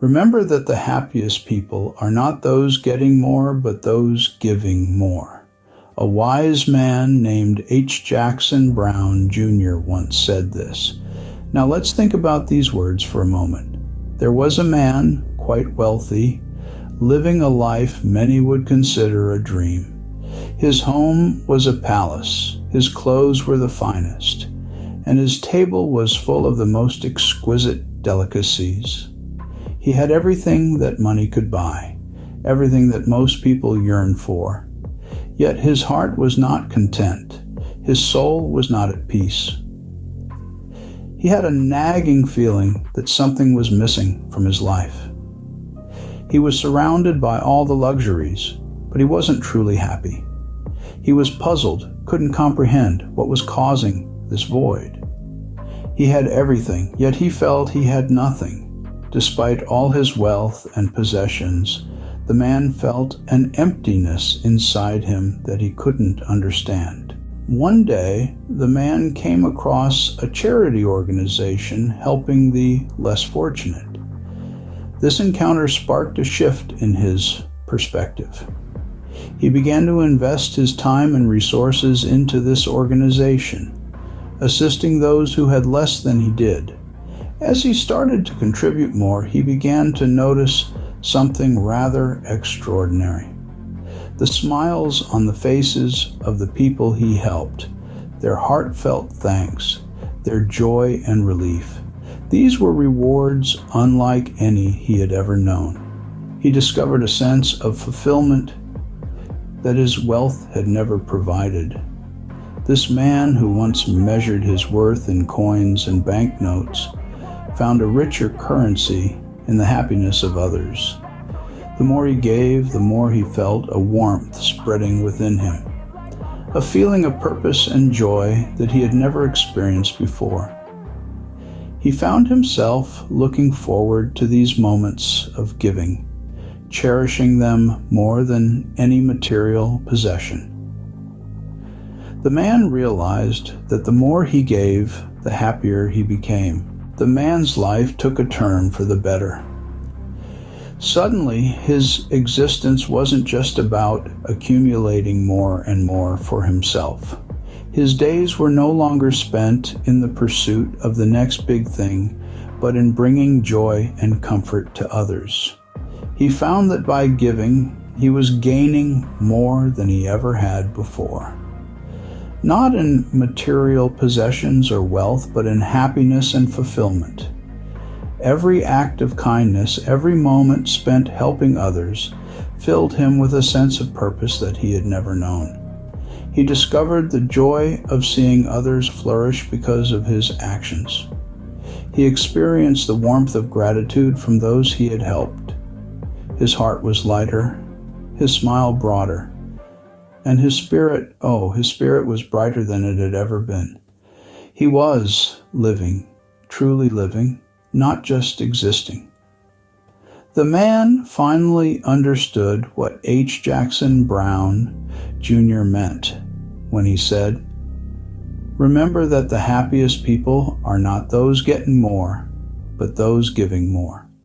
Remember that the happiest people are not those getting more, but those giving more. A wise man named H. Jackson Brown Jr. once said this. Now let's think about these words for a moment. There was a man, quite wealthy, living a life many would consider a dream. His home was a palace, his clothes were the finest, and his table was full of the most exquisite delicacies. He had everything that money could buy, everything that most people yearn for. Yet his heart was not content. His soul was not at peace. He had a nagging feeling that something was missing from his life. He was surrounded by all the luxuries, but he wasn't truly happy. He was puzzled, couldn't comprehend what was causing this void. He had everything, yet he felt he had nothing. Despite all his wealth and possessions, the man felt an emptiness inside him that he couldn't understand. One day, the man came across a charity organization helping the less fortunate. This encounter sparked a shift in his perspective. He began to invest his time and resources into this organization, assisting those who had less than he did. As he started to contribute more, he began to notice something rather extraordinary. The smiles on the faces of the people he helped, their heartfelt thanks, their joy and relief. These were rewards unlike any he had ever known. He discovered a sense of fulfillment that his wealth had never provided. This man, who once measured his worth in coins and banknotes, found a richer currency in the happiness of others. The more he gave, the more he felt a warmth spreading within him, a feeling of purpose and joy that he had never experienced before. He found himself looking forward to these moments of giving, cherishing them more than any material possession. The man realized that the more he gave, the happier he became. The man's life took a turn for the better. Suddenly, his existence wasn't just about accumulating more and more for himself. His days were no longer spent in the pursuit of the next big thing, but in bringing joy and comfort to others. He found that by giving, he was gaining more than he ever had before. Not in material possessions or wealth, but in happiness and fulfillment. Every act of kindness, every moment spent helping others, filled him with a sense of purpose that he had never known. He discovered the joy of seeing others flourish because of his actions. He experienced the warmth of gratitude from those he had helped. His heart was lighter, his smile broader, and his spirit was brighter than it had ever been. He was living, truly living, not just existing. The man finally understood what H. Jackson Brown Jr. meant when he said, "Remember that the happiest people are not those getting more, but those giving more."